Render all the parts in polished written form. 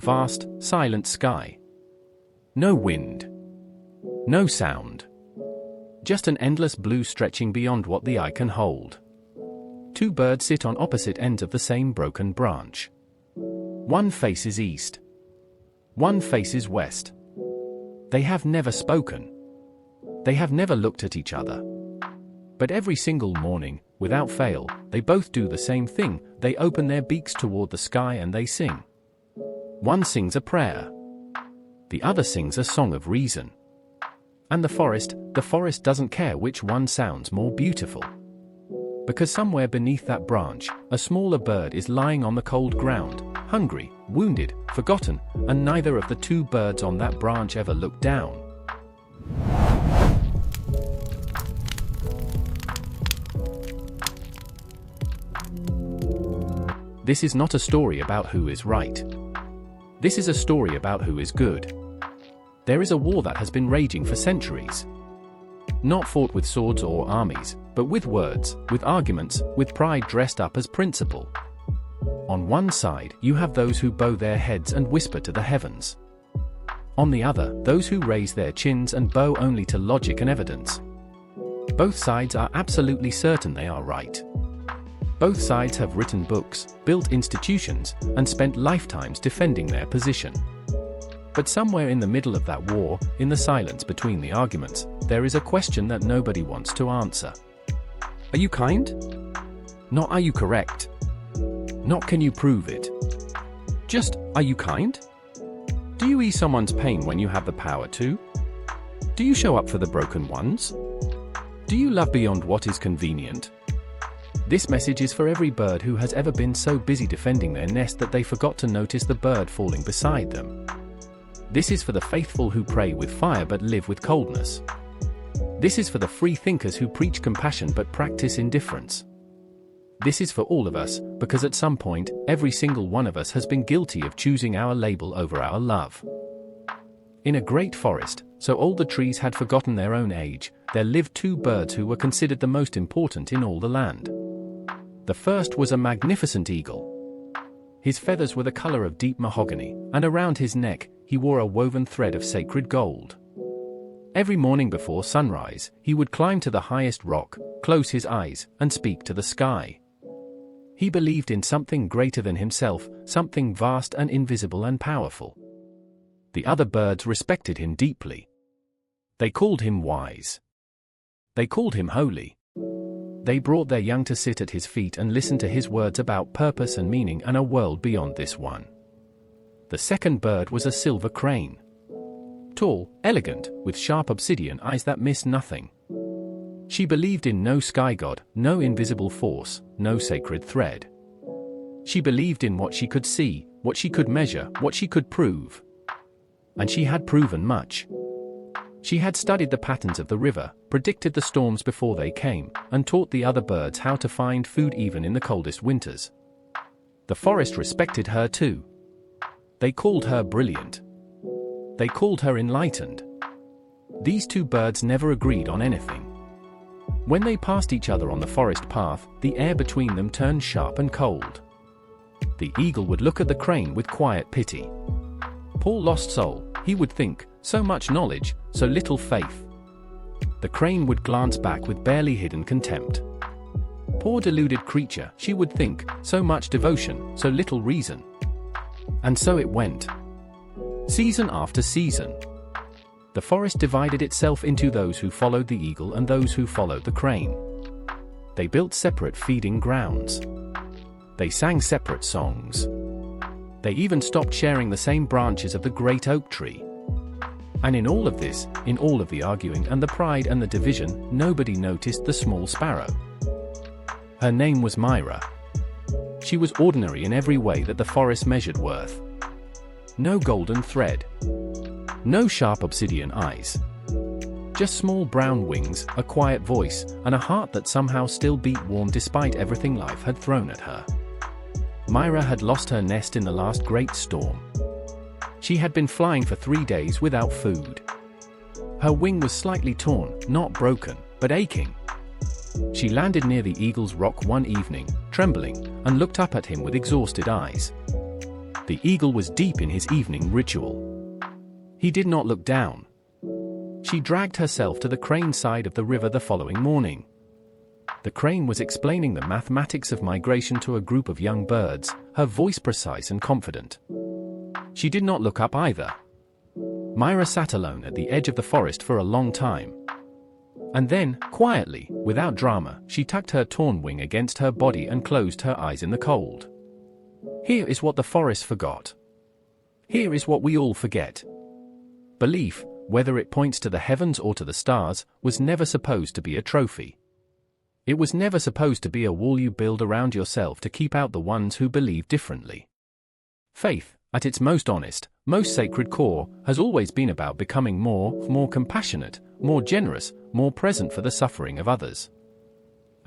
Vast, silent sky. No wind. No sound. Just an endless blue stretching beyond what the eye can hold. Two birds sit on opposite ends of the same broken branch. One faces east. One faces west. They have never spoken. They have never looked at each other. But every single morning, without fail, they both do the same thing. They open their beaks toward the sky and they sing. One sings a prayer. The other sings a song of reason. And the forest doesn't care which one sounds more beautiful. Because somewhere beneath that branch, a smaller bird is lying on the cold ground, hungry, wounded, forgotten, and neither of the two birds on that branch ever look down. This is not a story about who is right. This is a story about who is good. There is a war that has been raging for centuries. Not fought with swords or armies, but with words, with arguments, with pride dressed up as principle. On one side, you have those who bow their heads and whisper to the heavens. On the other, those who raise their chins and bow only to logic and evidence. Both sides are absolutely certain they are right. Both sides have written books, built institutions, and spent lifetimes defending their position. But somewhere in the middle of that war, in the silence between the arguments, there is a question that nobody wants to answer. Are you kind? Not are you correct? Not can you prove it? Just, are you kind? Do you ease someone's pain when you have the power to? Do you show up for the broken ones? Do you love beyond what is convenient? This message is for every bird who has ever been so busy defending their nest that they forgot to notice the bird falling beside them. This is for the faithful who pray with fire but live with coldness. This is for the free thinkers who preach compassion but practice indifference. This is for all of us, because at some point, every single one of us has been guilty of choosing our label over our love. In a great forest, so old the trees had forgotten their own age, there lived two birds who were considered the most important in all the land. The first was a magnificent eagle. His feathers were the color of deep mahogany, and around his neck, he wore a woven thread of sacred gold. Every morning before sunrise, he would climb to the highest rock, close his eyes, and speak to the sky. He believed in something greater than himself, something vast and invisible and powerful. The other birds respected him deeply. They called him wise. They called him holy. They brought their young to sit at his feet and listen to his words about purpose and meaning and a world beyond this one. The second bird was a silver crane. Tall, elegant, with sharp obsidian eyes that miss nothing. She believed in no sky god, no invisible force, no sacred thread. She believed in what she could see, what she could measure, what she could prove. And she had proven much. She had studied the patterns of the river, predicted the storms before they came, and taught the other birds how to find food even in the coldest winters. The forest respected her too. They called her brilliant. They called her enlightened. These two birds never agreed on anything. When they passed each other on the forest path, the air between them turned sharp and cold. The eagle would look at the crane with quiet pity. Poor lost soul, he would think, so much knowledge, so little faith. The crane would glance back with barely hidden contempt. Poor deluded creature, she would think, so much devotion, so little reason. And so it went. Season after season. The forest divided itself into those who followed the eagle and those who followed the crane. They built separate feeding grounds. They sang separate songs. They even stopped sharing the same branches of the great oak tree. And in all of this, in all of the arguing and the pride and the division, nobody noticed the small sparrow. Her name was Myra. She was ordinary in every way that the forest measured worth. No golden thread. No sharp obsidian eyes. Just small brown wings, a quiet voice, and a heart that somehow still beat warm despite everything life had thrown at her. Myra had lost her nest in the last great storm. She had been flying for 3 days without food. Her wing was slightly torn, not broken, but aching. She landed near the eagle's rock one evening, trembling, and looked up at him with exhausted eyes. The eagle was deep in his evening ritual. He did not look down. She dragged herself to the crane side of the river the following morning. The crane was explaining the mathematics of migration to a group of young birds, her voice precise and confident. She did not look up either. Myra sat alone at the edge of the forest for a long time. And then, quietly, without drama, she tucked her torn wing against her body and closed her eyes in the cold. Here is what the forest forgot. Here is what we all forget. Belief, whether it points to the heavens or to the stars, was never supposed to be a trophy. It was never supposed to be a wall you build around yourself to keep out the ones who believe differently. Faith, at its most honest, most sacred core, has always been about becoming more compassionate, more generous, more present for the suffering of others.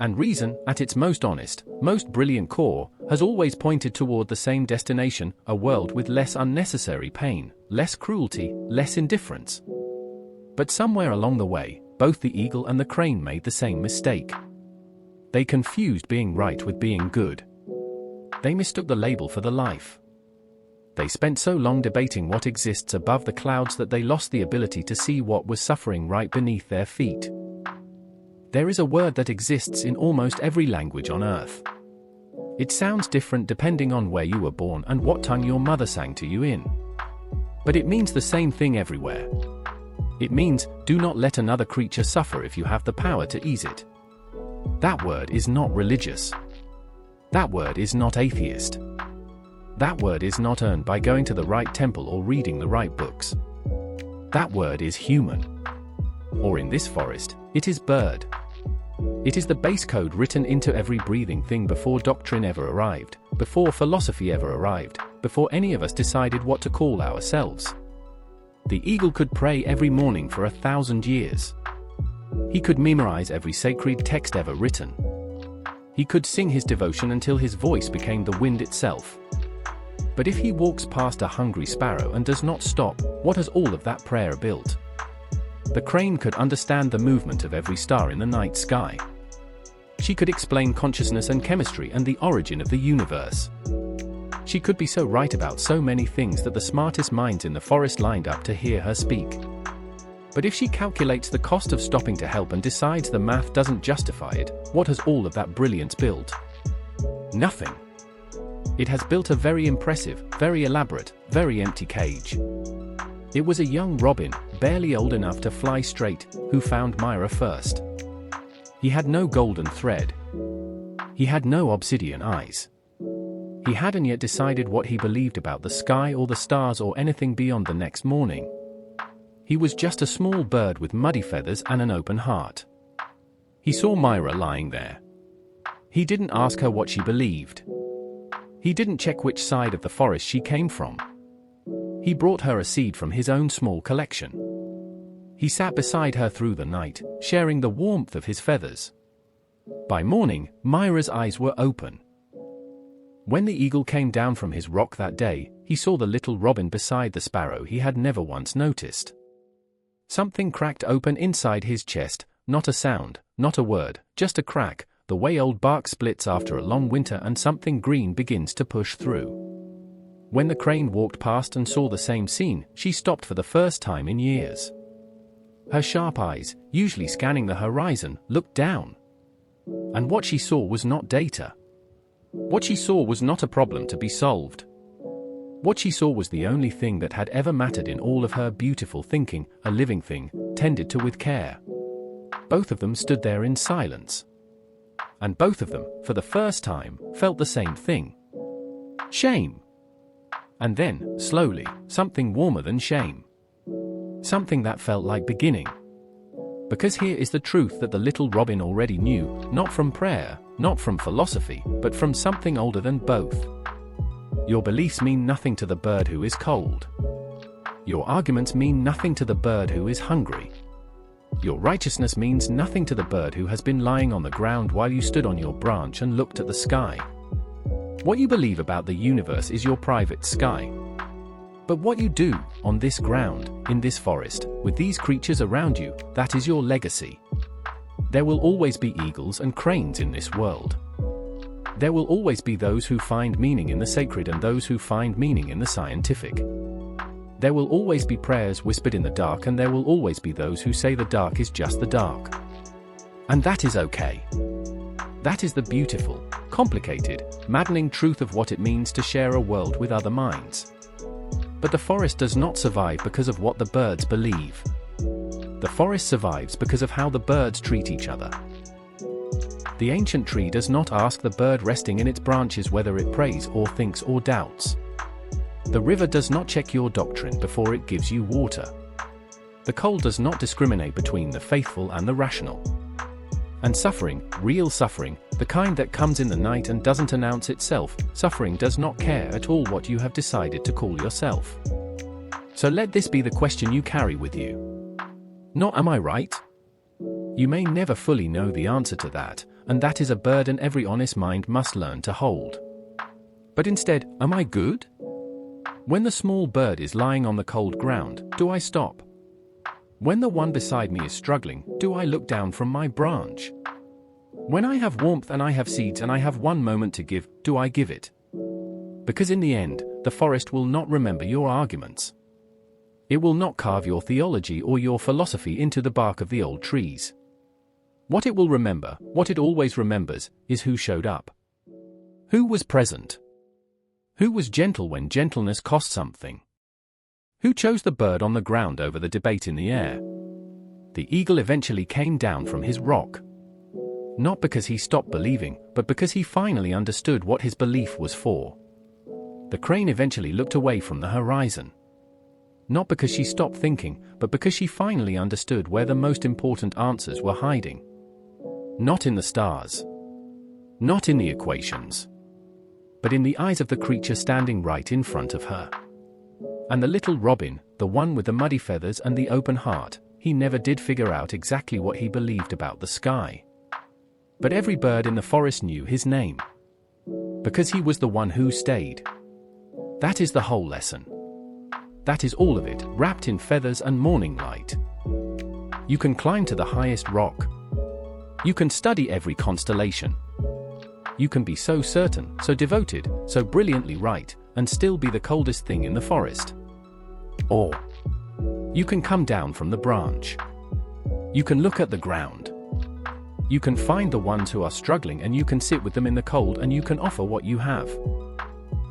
And reason, at its most honest, most brilliant core, has always pointed toward the same destination, a world with less unnecessary pain, less cruelty, less indifference. But somewhere along the way, both the eagle and the crane made the same mistake. They confused being right with being good. They mistook the label for the life. They spent so long debating what exists above the clouds that they lost the ability to see what was suffering right beneath their feet. There is a word that exists in almost every language on earth. It sounds different depending on where you were born and what tongue your mother sang to you in. But it means the same thing everywhere. It means, do not let another creature suffer if you have the power to ease it. That word is not religious. That word is not atheist. That word is not earned by going to the right temple or reading the right books. That word is human. Or in this forest, it is bird. It is the base code written into every breathing thing before doctrine ever arrived, before philosophy ever arrived, before any of us decided what to call ourselves. The eagle could pray every morning for 1,000 years. He could memorize every sacred text ever written. He could sing his devotion until his voice became the wind itself. But if he walks past a hungry sparrow and does not stop, what has all of that prayer built? The crane could understand the movement of every star in the night sky. She could explain consciousness and chemistry and the origin of the universe. She could be so right about so many things that the smartest minds in the forest lined up to hear her speak. But if she calculates the cost of stopping to help and decides the math doesn't justify it, what has all of that brilliance built? Nothing. It has built a very impressive, very elaborate, very empty cage. It was a young robin, barely old enough to fly straight, who found Myra first. He had no golden thread. He had no obsidian eyes. He hadn't yet decided what he believed about the sky or the stars or anything beyond the next morning. He was just a small bird with muddy feathers and an open heart. He saw Myra lying there. He didn't ask her what she believed. He didn't check which side of the forest she came from. He brought her a seed from his own small collection. He sat beside her through the night, sharing the warmth of his feathers. By morning, Myra's eyes were open. When the eagle came down from his rock that day, he saw the little robin beside the sparrow he had never once noticed. Something cracked open inside his chest, not a sound, not a word, just a crack, the way old bark splits after a long winter and something green begins to push through. When the crane walked past and saw the same scene, she stopped for the first time in years. Her sharp eyes, usually scanning the horizon, looked down. And what she saw was not data. What she saw was not a problem to be solved. What she saw was the only thing that had ever mattered in all of her beautiful thinking, a living thing, tended to with care. Both of them stood there in silence. And both of them, for the first time, felt the same thing. Shame. And then, slowly, something warmer than shame. Something that felt like beginning. Because here is the truth that the little robin already knew, not from prayer, not from philosophy, but from something older than both. Your beliefs mean nothing to the bird who is cold. Your arguments mean nothing to the bird who is hungry. Your righteousness means nothing to the bird who has been lying on the ground while you stood on your branch and looked at the sky. What you believe about the universe is your private sky. But what you do, on this ground, in this forest, with these creatures around you, that is your legacy. There will always be eagles and cranes in this world. There will always be those who find meaning in the sacred and those who find meaning in the scientific. There will always be prayers whispered in the dark, and there will always be those who say the dark is just the dark. And that is okay. That is the beautiful, complicated, maddening truth of what it means to share a world with other minds. But the forest does not survive because of what the birds believe. The forest survives because of how the birds treat each other. The ancient tree does not ask the bird resting in its branches whether it prays or thinks or doubts. The river does not check your doctrine before it gives you water. The coal does not discriminate between the faithful and the rational. And suffering, real suffering, the kind that comes in the night and doesn't announce itself, suffering does not care at all what you have decided to call yourself. So let this be the question you carry with you. Not am I right? You may never fully know the answer to that, and that is a burden every honest mind must learn to hold. But instead, am I good? When the small bird is lying on the cold ground, do I stop? When the one beside me is struggling, do I look down from my branch? When I have warmth and I have seeds and I have one moment to give, do I give it? Because in the end, the forest will not remember your arguments. It will not carve your theology or your philosophy into the bark of the old trees. What it will remember, what it always remembers, is who showed up. Who was present? Who was gentle when gentleness cost something? Who chose the bird on the ground over the debate in the air? The eagle eventually came down from his rock. Not because he stopped believing, but because he finally understood what his belief was for. The crane eventually looked away from the horizon. Not because she stopped thinking, but because she finally understood where the most important answers were hiding. Not in the stars. Not in the equations. But in the eyes of the creature standing right in front of her. And the little robin, the one with the muddy feathers and the open heart, he never did figure out exactly what he believed about the sky. But every bird in the forest knew his name. Because he was the one who stayed. That is the whole lesson. That is all of it, wrapped in feathers and morning light. You can climb to the highest rock. You can study every constellation. You can be so certain, so devoted, so brilliantly right, and still be the coldest thing in the forest. Or you can come down from the branch. You can look at the ground. You can find the ones who are struggling and you can sit with them in the cold and you can offer what you have.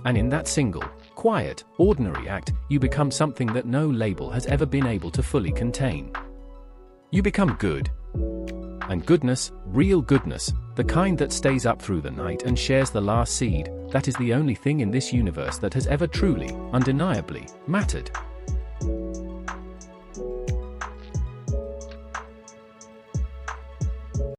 And in that single, quiet, ordinary act, you become something that no label has ever been able to fully contain. You become good. And goodness, real goodness, the kind that stays up through the night and shares the last seed, that is the only thing in this universe that has ever truly, undeniably, mattered.